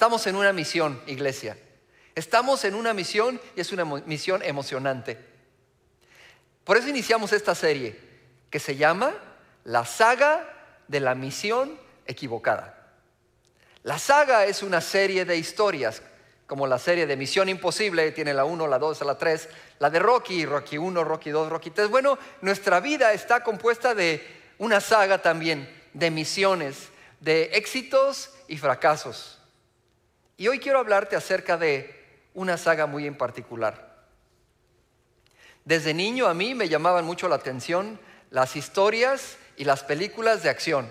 Estamos en una misión, iglesia. Estamos en una misión y es una misión emocionante. Por eso iniciamos esta serie que se llama La Saga de la Misión Equivocada. La saga es una serie de historias, como la serie de Misión Imposible, tiene la 1, la 2, la 3, la de Rocky, Rocky 1, Rocky 2, Rocky 3. Bueno, nuestra vida está compuesta de una saga también, de misiones, de éxitos y fracasos. Y hoy quiero hablarte acerca de una saga muy en particular. Desde niño a mí me llamaban mucho la atención las historias y las películas de acción.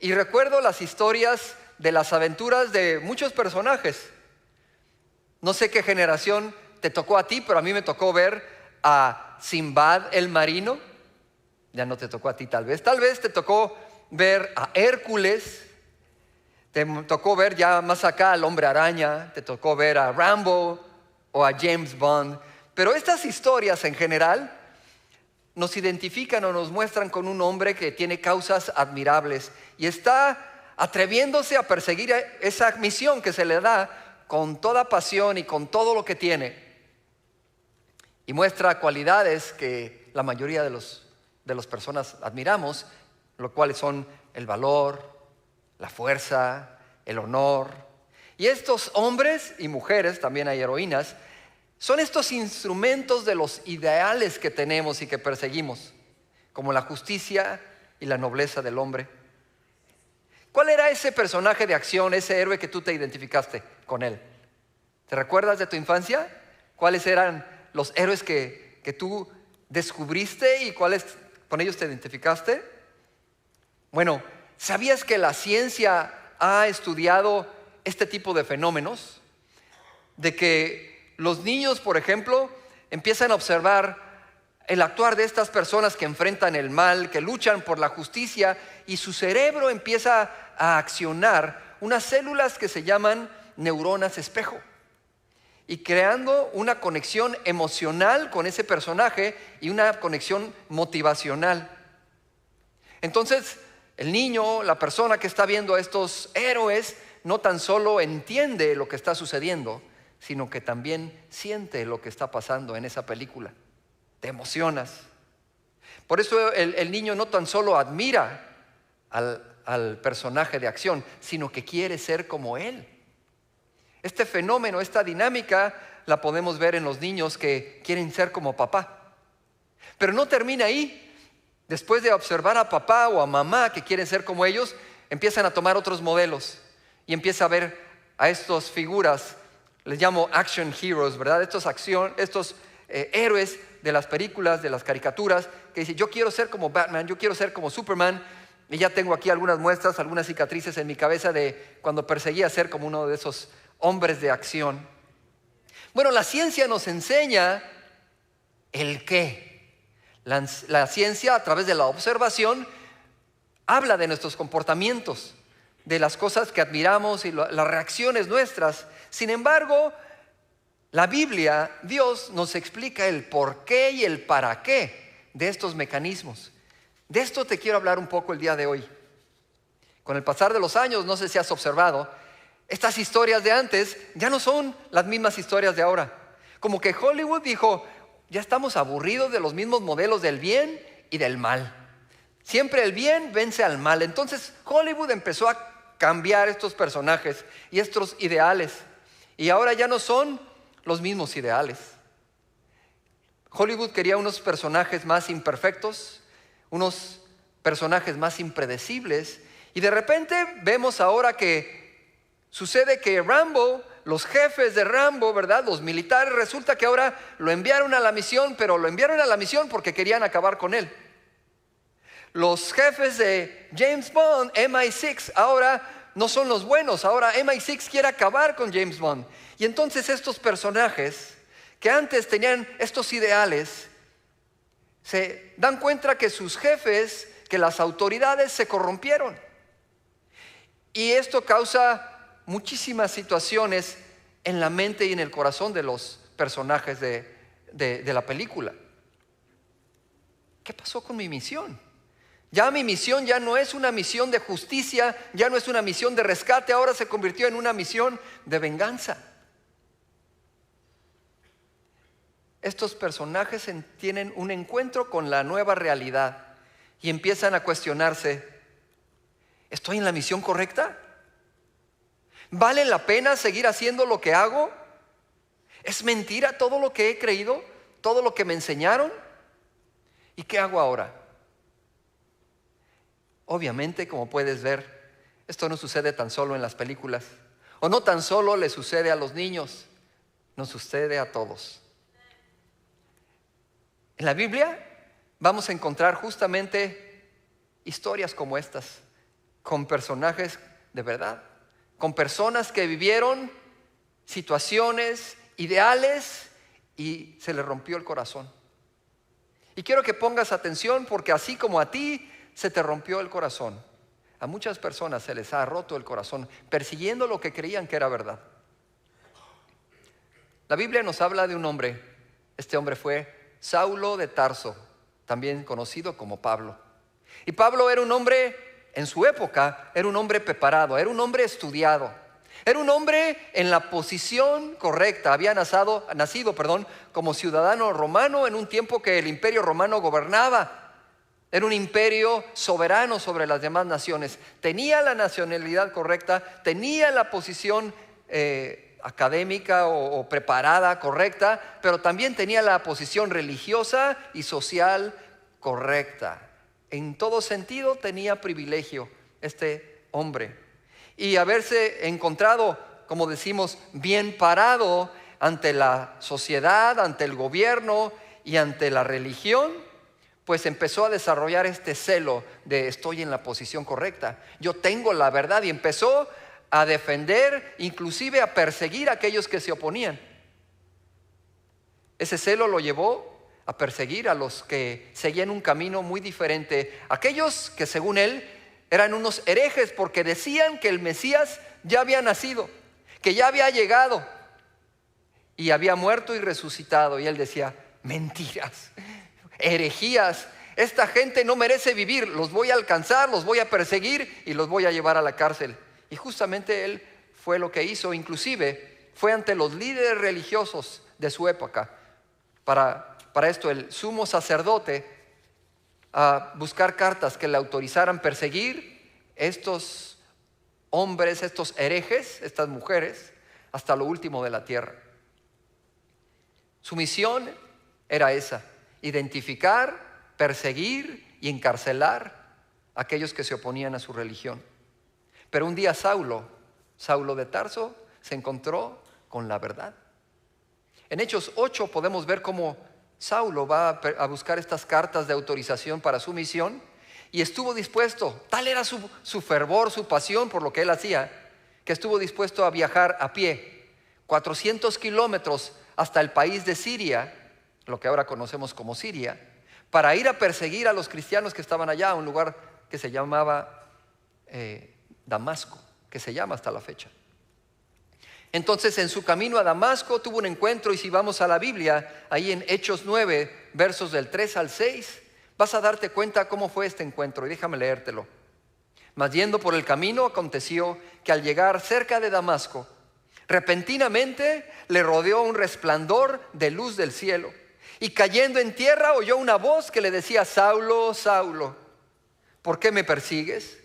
Y recuerdo las historias de las aventuras de muchos personajes. No sé qué generación te tocó a ti, pero a mí me tocó ver a Sinbad el marino. Ya no te tocó a ti tal vez. Tal vez te tocó ver a Hércules. Te tocó ver ya más acá al Hombre Araña. Te tocó ver a Rambo o a James Bond. Pero estas historias en general nos identifican o nos muestran con un hombre que tiene causas admirables y está atreviéndose a perseguir esa misión que se le da con toda pasión y con todo lo que tiene. Y muestra cualidades que la mayoría de las personas admiramos, lo cuales son el valor, la fuerza, el honor. Y estos hombres y mujeres, también hay heroínas, son estos instrumentos de los ideales que tenemos y que perseguimos, como la justicia y la nobleza del hombre. ¿Cuál era ese personaje de acción, ese héroe que tú te identificaste con él? ¿Te recuerdas de tu infancia? ¿Cuáles eran los héroes que tú descubriste y cuáles con ellos te identificaste? Bueno, ¿sabías que la ciencia ha estudiado este tipo de fenómenos? De que los niños, por ejemplo, empiezan a observar el actuar de estas personas que enfrentan el mal, que luchan por la justicia, y su cerebro empieza a accionar unas células que se llaman neuronas espejo, y creando una conexión emocional con ese personaje y una conexión motivacional. Entonces, el niño, la persona que está viendo a estos héroes, no tan solo entiende lo que está sucediendo, sino que también siente lo que está pasando en esa película. Te emocionas. Por eso el niño no tan solo admira al personaje de acción, sino que quiere ser como él. Este fenómeno, esta dinámica, la podemos ver en los niños que quieren ser como papá. Pero no termina ahí. Después de observar a papá o a mamá que quieren ser como ellos, empiezan a tomar otros modelos y empieza a ver a estas figuras, les llamo action heroes, ¿verdad? Estos héroes de las películas, de las caricaturas, que dicen: yo quiero ser como Batman, yo quiero ser como Superman. Y ya tengo aquí algunas muestras, algunas cicatrices en mi cabeza de cuando perseguía ser como uno de esos hombres de acción. Bueno, la ciencia nos enseña el qué. La ciencia, a través de la observación, habla de nuestros comportamientos, de las cosas que admiramos y las reacciones nuestras. Sin embargo, la Biblia, Dios nos explica el por qué y el para qué de estos mecanismos. De esto te quiero hablar un poco el día de hoy. Con el pasar de los años, no sé si has observado, estas historias de antes ya no son las mismas historias de ahora. Como que Hollywood dijo: ya estamos aburridos de los mismos modelos del bien y del mal. Siempre el bien vence al mal. Entonces Hollywood empezó a cambiar estos personajes y estos ideales. Y ahora ya no son los mismos ideales. Hollywood quería unos personajes más imperfectos, unos personajes más impredecibles. Y de repente vemos ahora que sucede que Rambo, los jefes de Rambo, ¿verdad? Los militares, resulta que ahora lo enviaron a la misión, pero lo enviaron a la misión porque querían acabar con él. Los jefes de James Bond, MI6, ahora no son los buenos. Ahora MI6 quiere acabar con James Bond. Y entonces estos personajes que antes tenían estos ideales, se dan cuenta que sus jefes, que las autoridades se corrompieron. Y esto causa muchísimas situaciones en la mente y en el corazón de los personajes de la película. ¿Qué pasó con mi misión? Ya mi misión ya no es una misión de justicia, ya no es una misión de rescate, ahora se convirtió en una misión de venganza. Estos personajes tienen un encuentro con la nueva realidad y empiezan a cuestionarse: ¿estoy en la misión correcta? ¿Vale la pena seguir haciendo lo que hago? ¿Es mentira todo lo que he creído? ¿Todo lo que me enseñaron? ¿Y qué hago ahora? Obviamente, como puedes ver, esto no sucede tan solo en las películas, o no tan solo le sucede a los niños, nos sucede a todos. En la Biblia vamos a encontrar justamente historias como estas, con personajes de verdad, con personas que vivieron situaciones ideales y se les rompió el corazón. Y quiero que pongas atención, porque así como a ti se te rompió el corazón, a muchas personas se les ha roto el corazón persiguiendo lo que creían que era verdad. La Biblia nos habla de un hombre. Este hombre fue Saulo de Tarso, también conocido como Pablo. Y Pablo era un hombre, en su época, era un hombre preparado, era un hombre estudiado, era un hombre en la posición correcta. Había nacido como ciudadano romano en un tiempo que el imperio romano gobernaba. Era un imperio soberano sobre las demás naciones. Tenía la nacionalidad correcta, tenía la posición académica o preparada correcta, pero también tenía la posición religiosa y social correcta. En todo sentido tenía privilegio este hombre. Y haberse encontrado, como decimos, bien parado ante la sociedad, ante el gobierno y ante la religión, pues empezó a desarrollar este celo de estoy en la posición correcta, yo tengo la verdad, y empezó a defender, inclusive a perseguir a aquellos que se oponían. Ese celo lo llevó a perseguir a los que seguían un camino muy diferente, aquellos que según él eran unos herejes, porque decían que el Mesías ya había nacido, que ya había llegado y había muerto y resucitado. Y él decía: mentiras, herejías, esta gente no merece vivir, los voy a alcanzar, los voy a perseguir y los voy a llevar a la cárcel. Y justamente él fue lo que hizo. Inclusive fue ante los líderes religiosos de su época, para esto el sumo sacerdote, a buscar cartas que le autorizaran perseguir estos hombres, estos herejes, estas mujeres, hasta lo último de la tierra. Su misión era esa: identificar, perseguir y encarcelar a aquellos que se oponían a su religión. Pero un día Saulo de Tarso, se encontró con la verdad. En Hechos 8 podemos ver cómo Saulo va a buscar estas cartas de autorización para su misión, y estuvo dispuesto, tal era su fervor, su pasión por lo que él hacía, que estuvo dispuesto a viajar a pie 400 kilómetros hasta el país de Siria, lo que ahora conocemos como Siria, para ir a perseguir a los cristianos que estaban allá, un lugar que se llamaba Damasco, que se llama hasta la fecha. Entonces, en su camino a Damasco tuvo un encuentro, y si vamos a la Biblia, ahí en Hechos 9, versos del 3 al 6, vas a darte cuenta cómo fue este encuentro, y déjame leértelo. Mas yendo por el camino, aconteció que al llegar cerca de Damasco, repentinamente le rodeó un resplandor de luz del cielo, y cayendo en tierra oyó una voz que le decía: Saulo, Saulo, ¿por qué me persigues?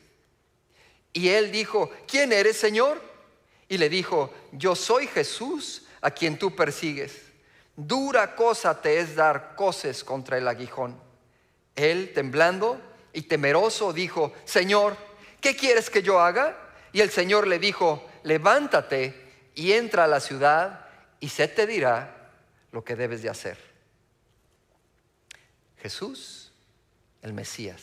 Y él dijo: ¿quién eres, Señor? Y le dijo: yo soy Jesús a quien tú persigues. Dura cosa te es dar coces contra el aguijón. Él, temblando y temeroso, dijo: Señor, ¿qué quieres que yo haga? Y el Señor le dijo: levántate y entra a la ciudad, y se te dirá lo que debes de hacer. Jesús, el Mesías,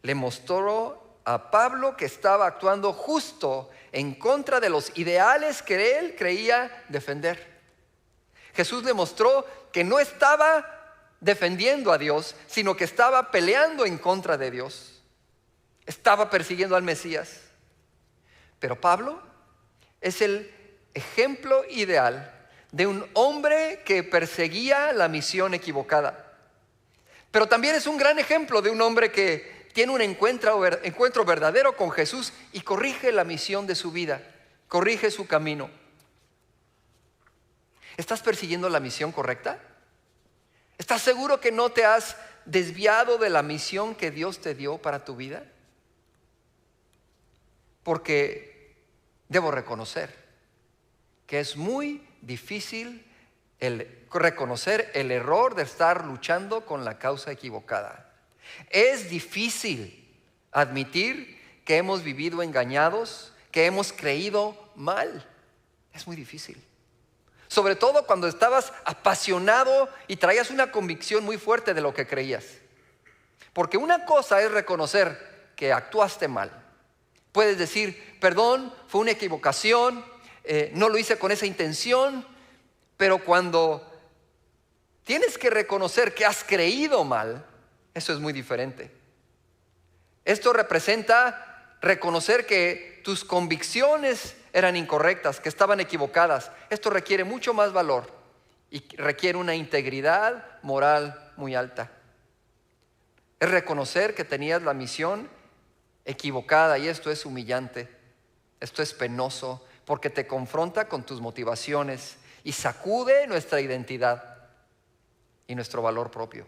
le mostró a Pablo que estaba actuando justo en contra de los ideales que él creía defender. Jesús le mostró que no estaba defendiendo a Dios, sino que estaba peleando en contra de Dios. Estaba persiguiendo al Mesías. Pero Pablo es el ejemplo ideal de un hombre que perseguía la misión equivocada. Pero también es un gran ejemplo de un hombre que tiene un encuentro verdadero con Jesús y corrige la misión de su vida, corrige su camino. ¿Estás persiguiendo la misión correcta? ¿Estás seguro que no te has desviado de la misión que Dios te dio para tu vida? Porque debo reconocer que es muy difícil reconocer el error de estar luchando con la causa equivocada. Es difícil admitir que hemos vivido engañados, que hemos creído mal. Es muy difícil. Sobre todo cuando estabas apasionado y traías una convicción muy fuerte de lo que creías. Porque una cosa es reconocer que actuaste mal. Puedes decir, perdón, fue una equivocación, no lo hice con esa intención. Pero cuando tienes que reconocer que has creído mal, eso es muy diferente. Esto representa reconocer que tus convicciones eran incorrectas, que estaban equivocadas. Esto requiere mucho más valor y requiere una integridad moral muy alta. Es reconocer que tenías la misión equivocada y esto es humillante, esto es penoso porque te confronta con tus motivaciones y sacude nuestra identidad y nuestro valor propio.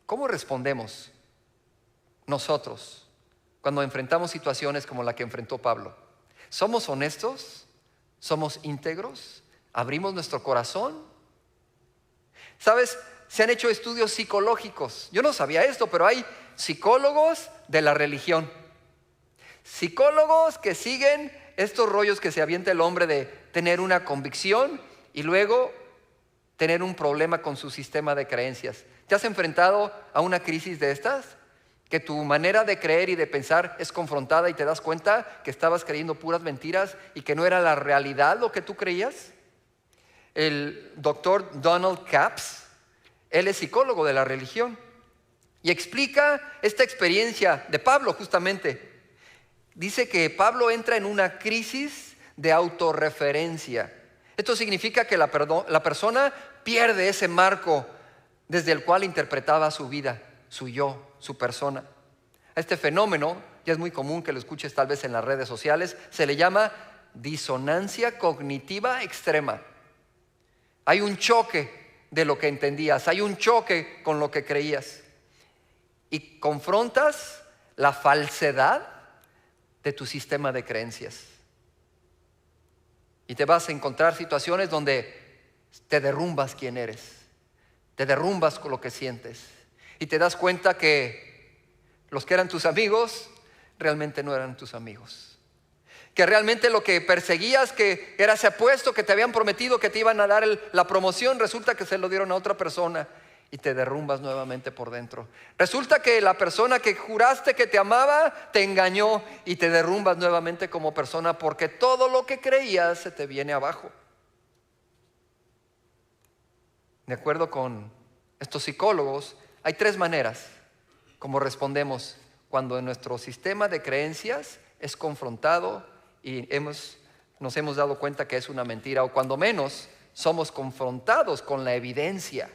¿Cómo respondemos nosotros cuando enfrentamos situaciones como la que enfrentó Pablo? ¿Somos honestos? ¿Somos íntegros? ¿Abrimos nuestro corazón? ¿Sabes? Se han hecho estudios psicológicos. Yo no sabía esto, pero hay psicólogos de la religión. Psicólogos que siguen estos rollos que se avienta el hombre de tener una convicción y luego tener un problema con su sistema de creencias. ¿Te has enfrentado a una crisis de estas? Que tu manera de creer y de pensar es confrontada y te das cuenta que estabas creyendo puras mentiras y que no era la realidad lo que tú creías. El doctor Donald Capps, él es psicólogo de la religión y explica esta experiencia de Pablo justamente. Dice que Pablo entra en una crisis de autorreferencia. Esto significa que la persona pierde ese marco desde el cual interpretaba su vida, su yo, su persona. A este fenómeno, ya es muy común que lo escuches tal vez en las redes sociales, se le llama disonancia cognitiva extrema. Hay un choque de lo que entendías, hay un choque con lo que creías y confrontas la falsedad de tu sistema de creencias. Y te vas a encontrar situaciones donde te derrumbas quién eres, te derrumbas con lo que sientes y te das cuenta que los que eran tus amigos realmente no eran tus amigos, que realmente lo que perseguías, que era ese puesto que te habían prometido que te iban a dar la promoción, resulta que se lo dieron a otra persona y te derrumbas nuevamente por dentro. Resulta que la persona que juraste que te amaba te engañó y te derrumbas nuevamente como persona porque todo lo que creías se te viene abajo. De acuerdo con estos psicólogos, hay 3 maneras como respondemos cuando nuestro sistema de creencias es confrontado y nos hemos dado cuenta que es una mentira, o cuando menos somos confrontados con la evidencia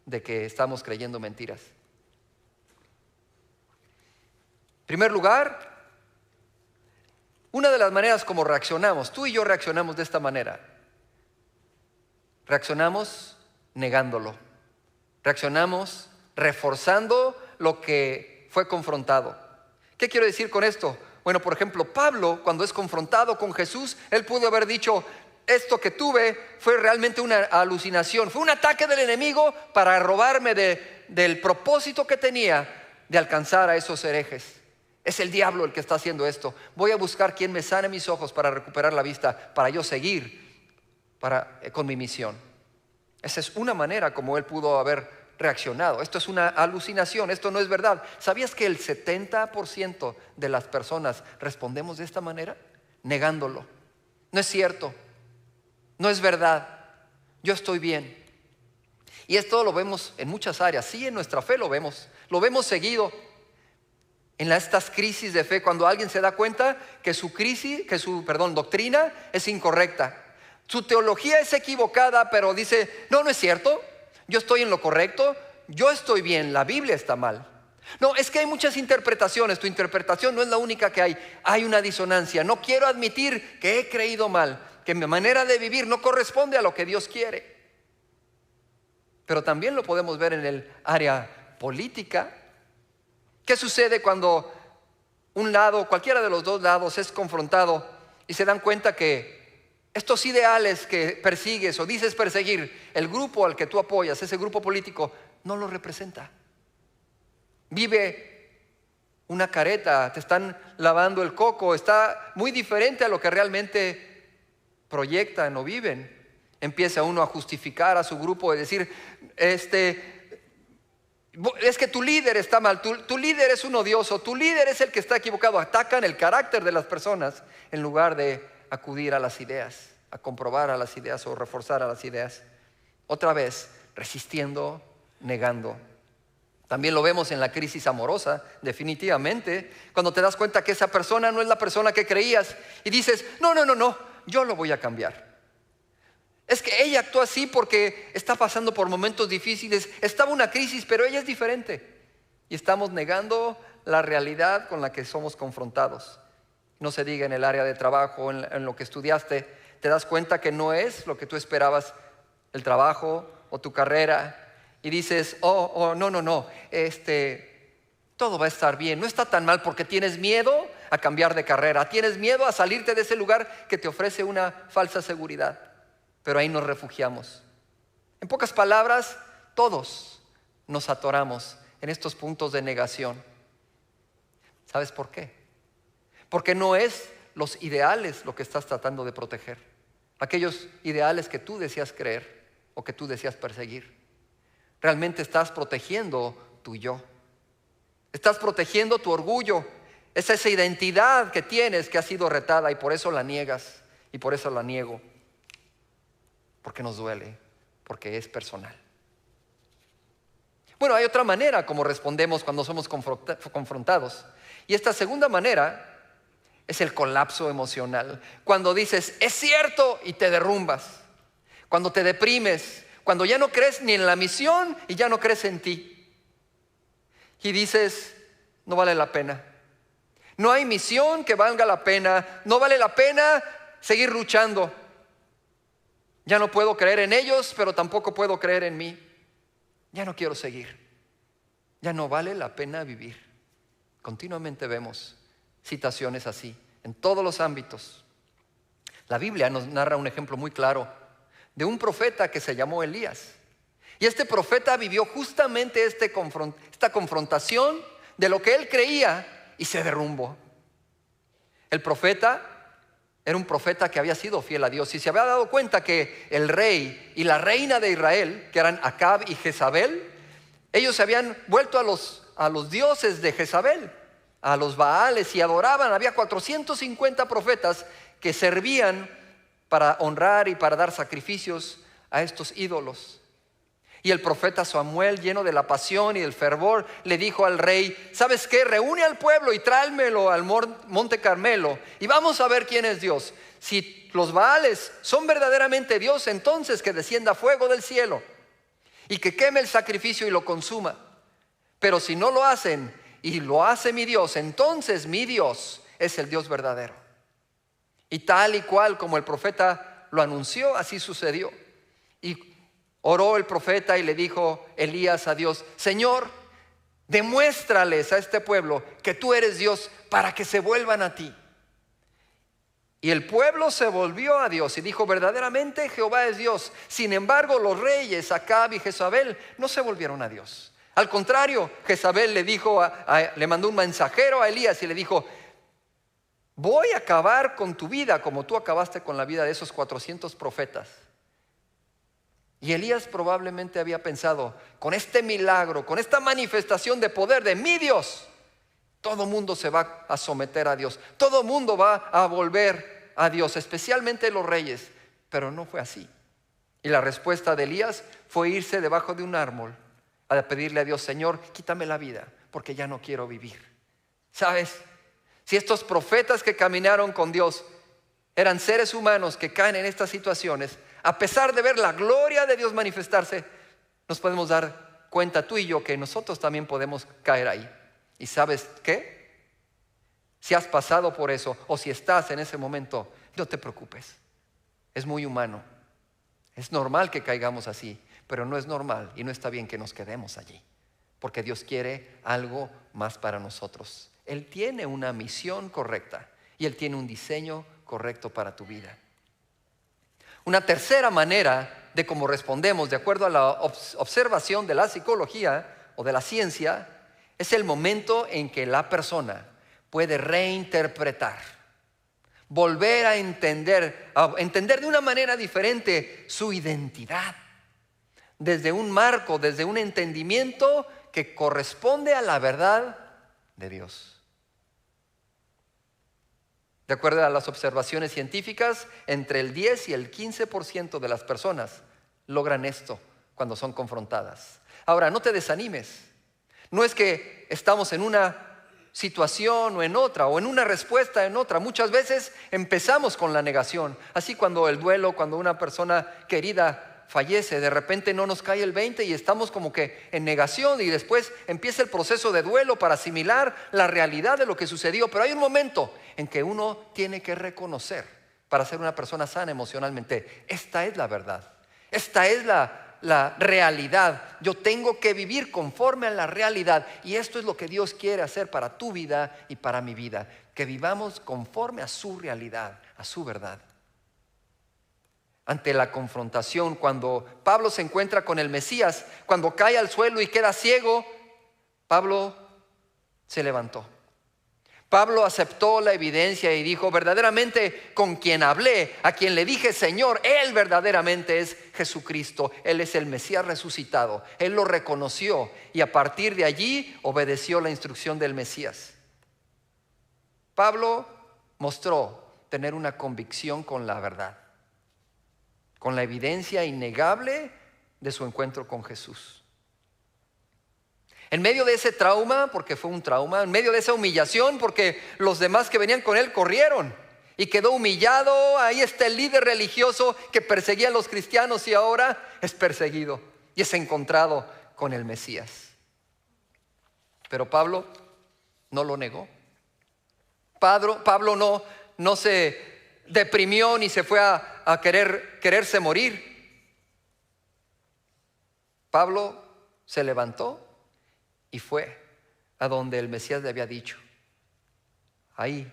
de que estamos creyendo mentiras. En primer lugar, una de las maneras como reaccionamos, tú y yo reaccionamos de esta manera. Reaccionamos negándolo. Reaccionamos reforzando lo que fue confrontado. ¿Qué quiero decir con esto? Bueno, por ejemplo, Pablo, cuando es confrontado con Jesús, él pudo haber dicho: esto que tuve fue realmente una alucinación, fue un ataque del enemigo para robarme del propósito que tenía de alcanzar a esos herejes. Es el diablo el que está haciendo esto. Voy a buscar quien me sane mis ojos para recuperar la vista, para yo seguir con mi misión. Esa es una manera como él pudo haber reaccionado. Esto es una alucinación, esto no es verdad. ¿Sabías que el 70% de las personas respondemos de esta manera? Negándolo. No es cierto, no es verdad, yo estoy bien. Y esto lo vemos en muchas áreas. Sí, en nuestra fe lo vemos seguido. En estas crisis de fe, cuando alguien se da cuenta que su doctrina es incorrecta. Su teología es equivocada, pero dice: no es cierto, yo estoy en lo correcto, yo estoy bien, la Biblia está mal. No, es que hay muchas interpretaciones. Tu interpretación no es la única que hay. Hay una disonancia. No quiero admitir que he creído mal, que mi manera de vivir no corresponde a lo que Dios quiere. Pero también lo podemos ver en el área política. ¿Qué sucede cuando un lado, cualquiera de los dos lados, es confrontado y se dan cuenta que estos ideales que persigues o dices perseguir, el grupo al que tú apoyas, ese grupo político, no lo representa? Vive una careta, te están lavando el coco, está muy diferente a lo que realmente proyectan o viven. Empieza uno a justificar a su grupo y decir, es que tu líder está mal, tu líder es un odioso, tu líder es el que está equivocado. Atacan el carácter de las personas en lugar de acudir a las ideas, a comprobar a las ideas o reforzar a las ideas. Otra vez, resistiendo, negando. También lo vemos en la crisis amorosa, definitivamente, cuando te das cuenta que esa persona no es la persona que creías y dices, no, yo lo voy a cambiar. Es que ella actúa así porque está pasando por momentos difíciles, estaba una crisis, pero ella es diferente. Y estamos negando la realidad con la que somos confrontados. No se diga en el área de trabajo, en lo que estudiaste, te das cuenta que no es lo que tú esperabas, el trabajo o tu carrera. Y dices, no, todo va a estar bien, no está tan mal porque tienes miedo a cambiar de carrera, tienes miedo a salirte de ese lugar que te ofrece una falsa seguridad. Pero ahí nos refugiamos. En pocas palabras, todos nos atoramos en estos puntos de negación. ¿Sabes por qué? Porque no es los ideales lo que estás tratando de proteger, aquellos ideales que tú deseas creer o que tú deseas perseguir. Realmente estás protegiendo tu yo. Estás protegiendo tu orgullo. Es esa identidad que tienes que ha sido retada y por eso la niegas y por eso la niego. Porque nos duele, porque es personal. Bueno, hay otra manera como respondemos cuando somos confrontados. Y esta segunda manera es el colapso emocional. Cuando dices, es cierto, y te derrumbas. Cuando te deprimes, cuando ya no crees ni en la misión y ya no crees en ti. Y dices, no vale la pena. No hay misión que valga la pena. No vale la pena seguir luchando. Ya no puedo creer en ellos, pero tampoco puedo creer en mí. Ya no quiero seguir. Ya no vale la pena vivir. Continuamente vemos situaciones así, en todos los ámbitos. La Biblia nos narra un ejemplo muy claro de un profeta que se llamó Elías. Y este profeta vivió justamente esta confrontación de lo que él creía y se derrumbó. El profeta era un profeta que había sido fiel a Dios y se había dado cuenta que el rey y la reina de Israel, que eran Acab y Jezabel, ellos se habían vuelto a los dioses de Jezabel, a los Baales, y adoraban. Había 450 profetas que servían para honrar y para dar sacrificios a estos ídolos. Y el profeta Samuel, lleno de la pasión y del fervor, le dijo al rey, ¿sabes qué? Reúne al pueblo y tráemelo al monte Carmelo y vamos a ver quién es Dios. Si los Baales son verdaderamente Dios, entonces que descienda fuego del cielo y que queme el sacrificio y lo consuma. Pero si no lo hacen y lo hace mi Dios, entonces mi Dios es el Dios verdadero. Y tal y cual como el profeta lo anunció, así sucedió. Y oró el profeta y le dijo Elías a Dios, Señor, demuéstrales a este pueblo que tú eres Dios para que se vuelvan a ti. Y el pueblo se volvió a Dios y dijo, verdaderamente Jehová es Dios. Sin embargo, los reyes Acab y Jezabel no se volvieron a Dios. Al contrario, Jezabel le mandó un mensajero a Elías y le dijo, voy a acabar con tu vida como tú acabaste con la vida de esos 400 profetas. Y Elías probablemente había pensado, con este milagro, con esta manifestación de poder de mi Dios, todo mundo se va a someter a Dios, todo mundo va a volver a Dios, especialmente los reyes. Pero no fue así. Y la respuesta de Elías fue irse debajo de un árbol a pedirle a Dios, Señor, quítame la vida, porque ya no quiero vivir. ¿Sabes? Si estos profetas que caminaron con Dios eran seres humanos que caen en estas situaciones, a pesar de ver la gloria de Dios manifestarse, nos podemos dar cuenta tú y yo que nosotros también podemos caer ahí. ¿Y sabes qué? Si has pasado por eso o si estás en ese momento, no te preocupes. Es muy humano. Es normal que caigamos así, pero no es normal y no está bien que nos quedemos allí, porque Dios quiere algo más para nosotros. Él tiene una misión correcta y Él tiene un diseño correcto para tu vida. Una tercera manera de cómo respondemos, de acuerdo a la observación de la psicología o de la ciencia, es el momento en que la persona puede reinterpretar, volver a entender de una manera diferente su identidad, desde un marco, desde un entendimiento que corresponde a la verdad de Dios. De acuerdo a las observaciones científicas, entre el 10 y el 15% de las personas logran esto cuando son confrontadas. Ahora, no te desanimes. No es que estamos en una situación o en otra, o en una respuesta en otra. Muchas veces empezamos con la negación. Así cuando el duelo, cuando una persona querida fallece, de repente no nos cae el 20 y estamos como que en negación, y después empieza el proceso de duelo para asimilar la realidad de lo que sucedió. Pero hay un momento en que uno tiene que reconocer, para ser una persona sana emocionalmente, esta es la verdad, esta es la realidad. Yo tengo que vivir conforme a la realidad, y esto es lo que Dios quiere hacer para tu vida y para mi vida, que vivamos conforme a su realidad, a su verdad. Ante la confrontación, cuando Pablo se encuentra con el Mesías, cuando cae al suelo y queda ciego, Pablo se levantó. Pablo aceptó la evidencia y dijo: verdaderamente con quien hablé, a quien le dije Señor, Él verdaderamente es Jesucristo. Él es el Mesías resucitado. Él lo reconoció y a partir de allí obedeció la instrucción del Mesías. Pablo mostró tener una convicción con la verdad, con la evidencia innegable de su encuentro con Jesús. En medio de ese trauma, porque fue un trauma, en medio de esa humillación, porque los demás que venían con él corrieron y quedó humillado. Ahí está el líder religioso que perseguía a los cristianos y ahora es perseguido y es encontrado con el Mesías. Pero Pablo no lo negó. Pablo no se deprimió ni se fue a quererse morir. Pablo se levantó y fue a donde el Mesías le había dicho. Ahí,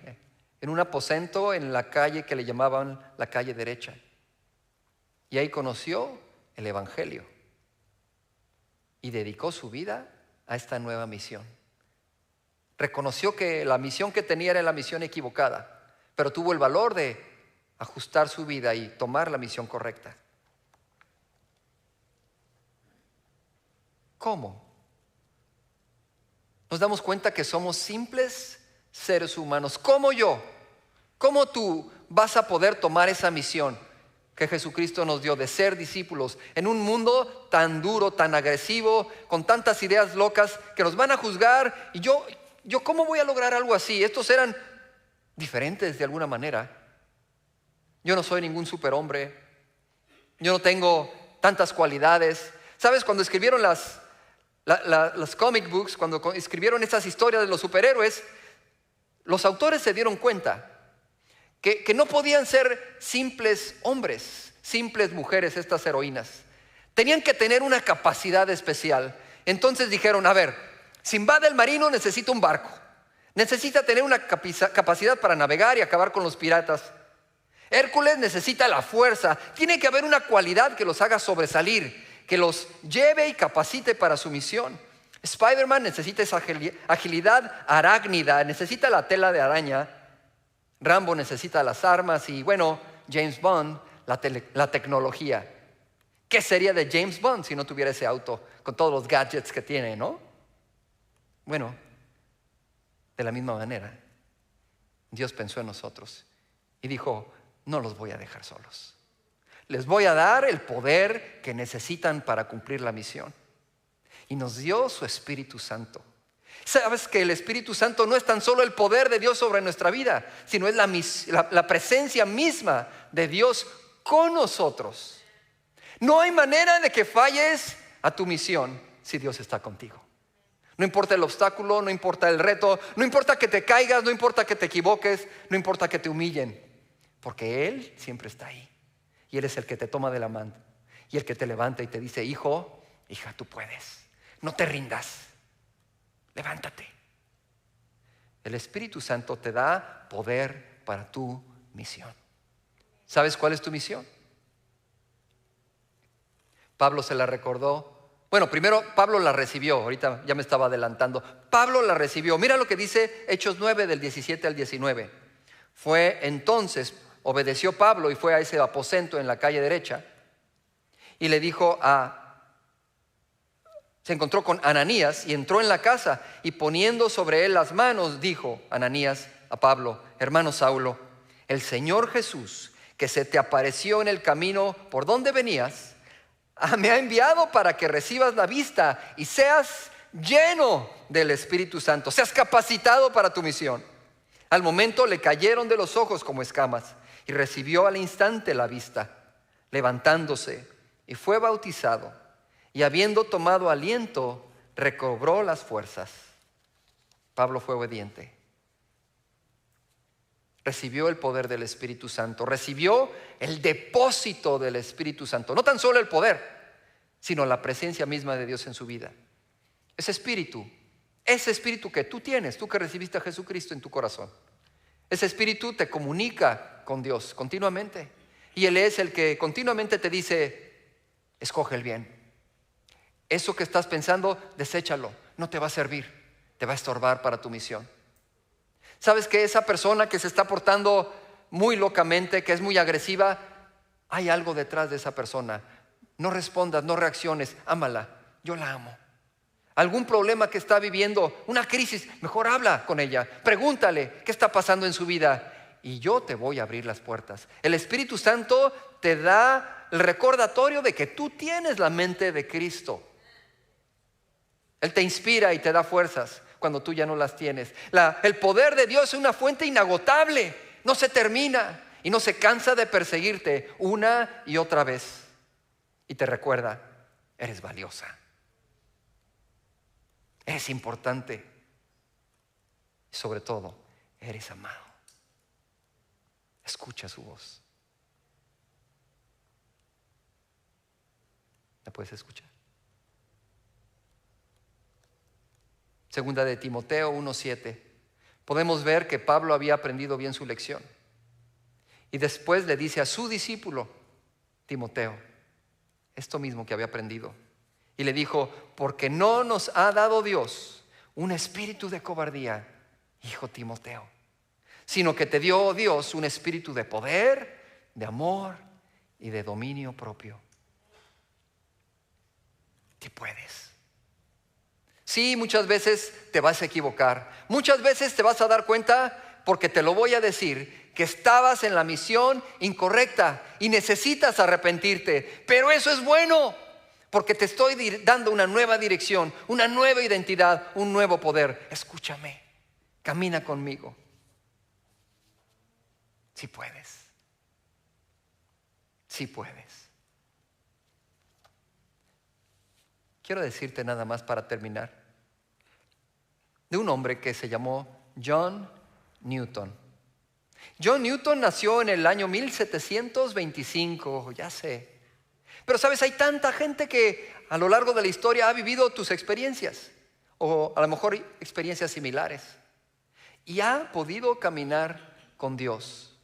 en un aposento en la calle que le llamaban la calle derecha. Y ahí conoció el Evangelio y dedicó su vida a esta nueva misión. Reconoció que la misión que tenía era la misión equivocada, pero tuvo el valor de ajustar su vida y tomar la misión correcta. ¿Cómo? Nos damos cuenta que somos simples seres humanos, como yo. ¿Cómo tú vas a poder tomar esa misión que Jesucristo nos dio de ser discípulos en un mundo tan duro, tan agresivo, con tantas ideas locas que nos van a juzgar? Y yo ¿cómo voy a lograr algo así? Estos eran diferentes de alguna manera. Yo no soy ningún superhombre. Yo no tengo tantas cualidades. ¿Sabes? Cuando escribieron las comic books, cuando escribieron estas historias de los superhéroes, los autores se dieron cuenta que no podían ser simples hombres, simples mujeres estas heroínas. Tenían que tener una capacidad especial. Entonces dijeron: a ver, Simbad el marino necesita un barco, necesita tener una capacidad para navegar y acabar con los piratas. Hércules necesita la fuerza. Tiene que haber una cualidad que los haga sobresalir, que los lleve y capacite para su misión. Spider-Man necesita esa agilidad arácnida, necesita la tela de araña. Rambo necesita las armas y bueno, James Bond, la tecnología. ¿Qué sería de James Bond si no tuviera ese auto con todos los gadgets que tiene, no? Bueno, de la misma manera, Dios pensó en nosotros y dijo: no los voy a dejar solos. Les voy a dar el poder que necesitan para cumplir la misión. Y nos dio su Espíritu Santo. Sabes que el Espíritu Santo no es tan solo el poder de Dios sobre nuestra vida, sino es la presencia misma de Dios con nosotros. No hay manera de que falles a tu misión si Dios está contigo. No importa el obstáculo, no importa el reto, no importa que te caigas, no importa que te equivoques, no importa que te humillen, porque Él siempre está ahí. Y Él es el que te toma de la mano y el que te levanta y te dice: hijo, hija, tú puedes. No te rindas. Levántate. El Espíritu Santo te da poder para tu misión. ¿Sabes cuál es tu misión? Pablo se la recordó. Bueno, primero Pablo la recibió. Ahorita ya me estaba adelantando. Pablo la recibió. Mira lo que dice Hechos 9 del 17 al 19. Fue entonces, obedeció Pablo y fue a ese aposento en la calle derecha. Y le dijo se encontró con Ananías y entró en la casa, y poniendo sobre él las manos, dijo Ananías a Pablo: hermano Saulo, el Señor Jesús, que se te apareció en el camino por donde venías, me ha enviado para que recibas la vista y seas lleno del Espíritu Santo, seas capacitado para tu misión. Al momento le cayeron de los ojos como escamas y recibió al instante la vista, levantándose, y fue bautizado, y habiendo tomado aliento, recobró las fuerzas. Pablo fue obediente. Recibió el poder del Espíritu Santo, recibió el depósito del Espíritu Santo. No tan solo el poder, sino la presencia misma de Dios en su vida. Ese espíritu que tú tienes, tú que recibiste a Jesucristo en tu corazón, ese espíritu te comunica con Dios continuamente. Y Él es el que continuamente te dice: escoge el bien. Eso que estás pensando, deséchalo, no te va a servir, te va a estorbar para tu misión. ¿Sabes que esa persona que se está portando muy locamente, que es muy agresiva, hay algo detrás de esa persona? No respondas, no reacciones, ámala, yo la amo. Algún problema que está viviendo, una crisis, mejor habla con ella, pregúntale qué está pasando en su vida y yo te voy a abrir las puertas. El Espíritu Santo te da el recordatorio de que tú tienes la mente de Cristo. Él te inspira y te da fuerzas cuando tú ya no las tienes. El poder de Dios es una fuente inagotable, no se termina y no se cansa de perseguirte una y otra vez. Y te recuerda: eres valiosa, eres importante y sobre todo, eres amado. Escucha su voz. ¿La puedes escuchar? Segunda de Timoteo 1:7. Podemos ver que Pablo había aprendido bien su lección. Y después le dice a su discípulo Timoteo esto mismo que había aprendido. Y le dijo: porque no nos ha dado Dios un espíritu de cobardía, hijo Timoteo, sino que te dio Dios un espíritu de poder, de amor y de dominio propio. Te puedes. Sí, muchas veces te vas a equivocar. Muchas veces te vas a dar cuenta, porque te lo voy a decir, que estabas en la misión incorrecta y necesitas arrepentirte. Pero eso es bueno, porque te estoy dando una nueva dirección, una nueva identidad, un nuevo poder. Escúchame, camina conmigo. Sí puedes. Sí puedes. Quiero decirte nada más para terminar, de un hombre que se llamó John Newton. John Newton nació en el año 1725, ya sé. Pero sabes, hay tanta gente que a lo largo de la historia ha vivido tus experiencias, o a lo mejor experiencias similares, y ha podido caminar con Dios.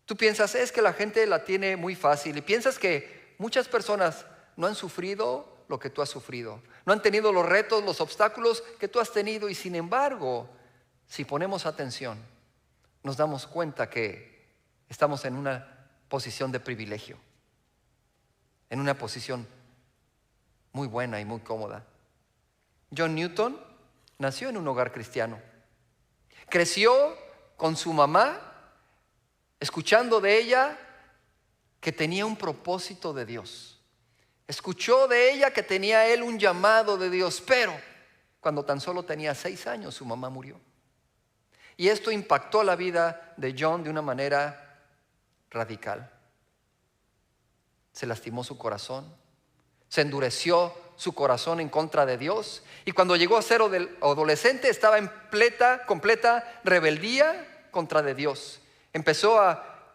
Tú piensas, es que la gente la tiene muy fácil, y piensas que muchas personas no han sufrido lo que tú has sufrido, no han tenido los retos, los obstáculos que tú has tenido. Y sin embargo, si ponemos atención, nos damos cuenta que estamos en una posición de privilegio, en una posición muy buena y muy cómoda. John Newton nació en un hogar cristiano. Creció con su mamá, escuchando de ella que tenía un propósito de Dios. Escuchó de ella que tenía él un llamado de Dios, pero cuando tan solo tenía 6 años su mamá murió. Y esto impactó la vida de John de una manera radical. Se lastimó su corazón, Se endureció su corazón en contra de Dios. Y cuando llegó a ser adolescente estaba en completa rebeldía contra de Dios. Empezó a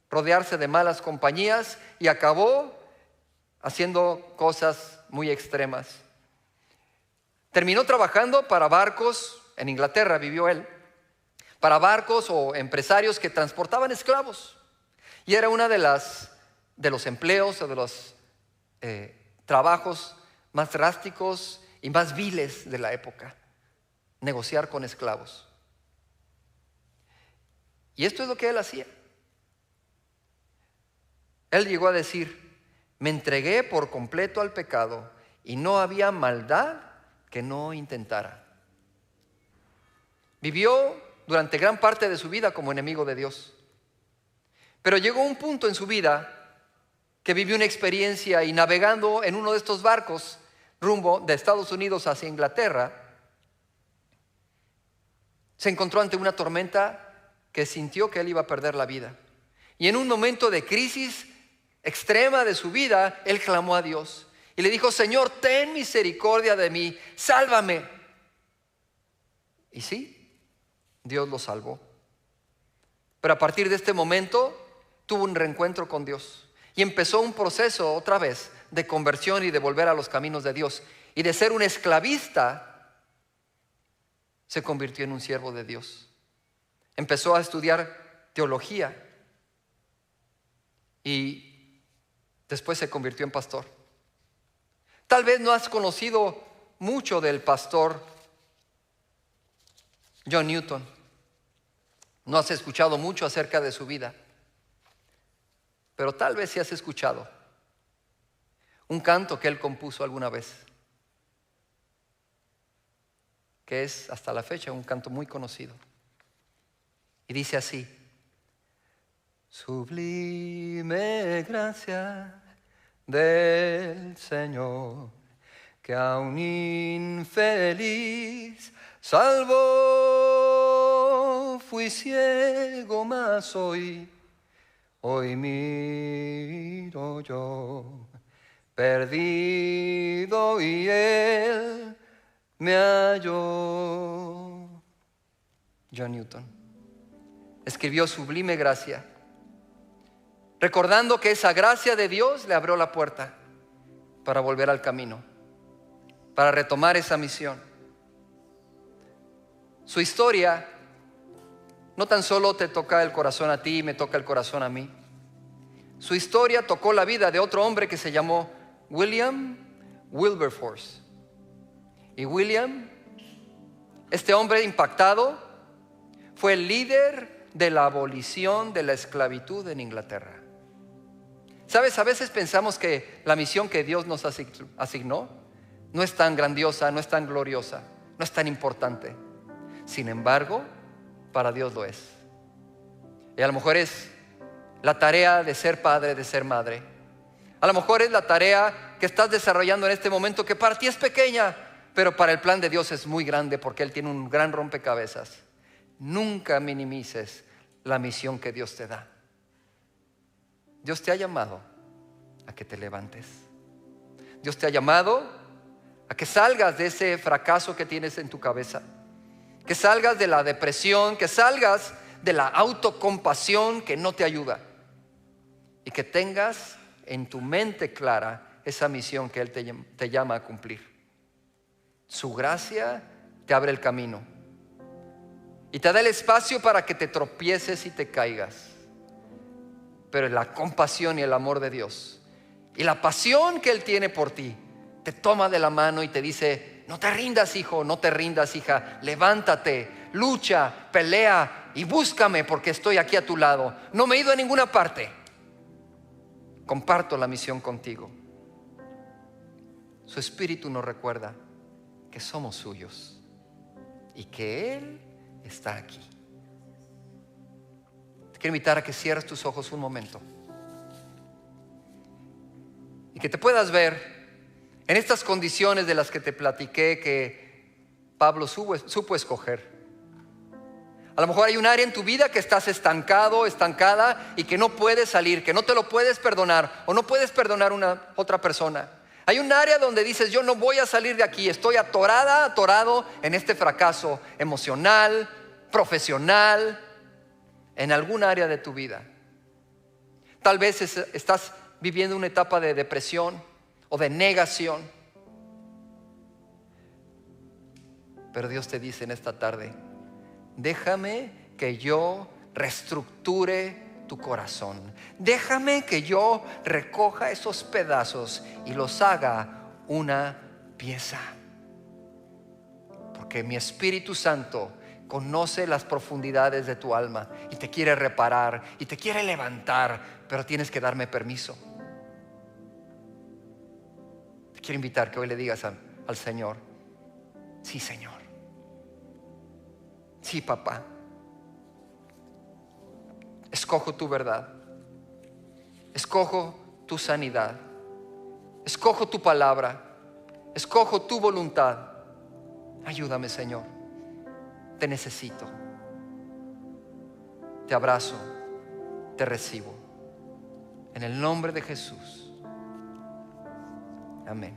rodearse de malas compañías y acabó haciendo cosas muy extremas. Terminó trabajando para barcos, en Inglaterra vivió él, para barcos o empresarios que transportaban esclavos. Y era una de los empleos o de los trabajos más drásticos y más viles de la época, negociar con esclavos. Y esto es lo que él hacía. Él llegó a decir: me entregué por completo al pecado y no había maldad que no intentara. Vivió durante gran parte de su vida como enemigo de Dios. Pero llegó un punto en su vida que vivió una experiencia y navegando en uno de estos barcos rumbo de Estados Unidos hacia Inglaterra, se encontró ante una tormenta que sintió que él iba a perder la vida. Y en un momento de crisis extrema de su vida, él clamó a Dios y le dijo: Señor, ten misericordia de mí, sálvame. Y sí, Dios lo salvó. Pero a partir de este momento tuvo un reencuentro con Dios y empezó un proceso otra vez de conversión y de volver a los caminos de Dios. Y de ser un esclavista se convirtió en un siervo de Dios. Empezó a estudiar teología y después se convirtió en pastor. Tal vez no has conocido mucho del pastor John Newton. No has escuchado mucho acerca de su vida. Pero tal vez sí has escuchado un canto que él compuso alguna vez, que es hasta la fecha un canto muy conocido. Y dice así: sublime gracia del Señor, que a un infeliz salvó. Fui ciego, mas hoy miro yo, perdido, y él me halló. John Newton escribió Sublime Gracia, recordando que esa gracia de Dios le abrió la puerta para volver al camino, para retomar esa misión. Su historia no tan solo te toca el corazón a ti y me toca el corazón a mí. Su historia tocó la vida de otro hombre que se llamó William Wilberforce. Y William, este hombre impactado, fue el líder de la abolición de la esclavitud en Inglaterra. ¿Sabes? A veces pensamos que la misión que Dios nos asignó no es tan grandiosa, no es tan gloriosa, no es tan importante. Sin embargo, para Dios lo es. Y a lo mejor es la tarea de ser padre, de ser madre. A lo mejor es la tarea que estás desarrollando en este momento, que para ti es pequeña, pero para el plan de Dios es muy grande, porque Él tiene un gran rompecabezas. Nunca minimices la misión que Dios te da. Dios te ha llamado a que te levantes. Dios te ha llamado a que salgas de ese fracaso que tienes en tu cabeza, que salgas de la depresión, que salgas de la autocompasión que no te ayuda, y que tengas en tu mente clara esa misión que Él te llama a cumplir. Su gracia te abre el camino y te da el espacio para que te tropieces y te caigas. Pero la compasión y el amor de Dios y la pasión que Él tiene por ti te toma de la mano y te dice: no te rindas, hijo, no te rindas, hija, levántate, lucha, pelea y búscame, porque estoy aquí a tu lado. No me he ido a ninguna parte. Comparto la misión contigo. Su Espíritu nos recuerda que somos suyos y que Él está aquí. Te quiero invitar a que cierres tus ojos un momento y que te puedas ver en estas condiciones de las que te platiqué que Pablo supo escoger. A lo mejor hay un área en tu vida que estás estancado, estancada, y que no puedes salir, que no te lo puedes perdonar o no puedes perdonar a una otra persona. Hay un área donde dices, yo no voy a salir de aquí, estoy atorado en este fracaso emocional, profesional, en algún área de tu vida. Tal vez estás viviendo una etapa de depresión o de negación. Pero Dios te dice en esta tarde, déjame que yo reestructure tu corazón. Déjame que yo recoja esos pedazos y los haga una pieza. Porque mi Espíritu Santo conoce las profundidades de tu alma y te quiere reparar y te quiere levantar, pero tienes que darme permiso. Te quiero invitar que hoy le digas al Señor, sí, Señor. Sí, papá. Escojo tu verdad. Escojo tu sanidad. Escojo tu palabra. Escojo tu voluntad. Ayúdame, Señor. Te necesito. Te abrazo. Te recibo. En el nombre de Jesús. Amén.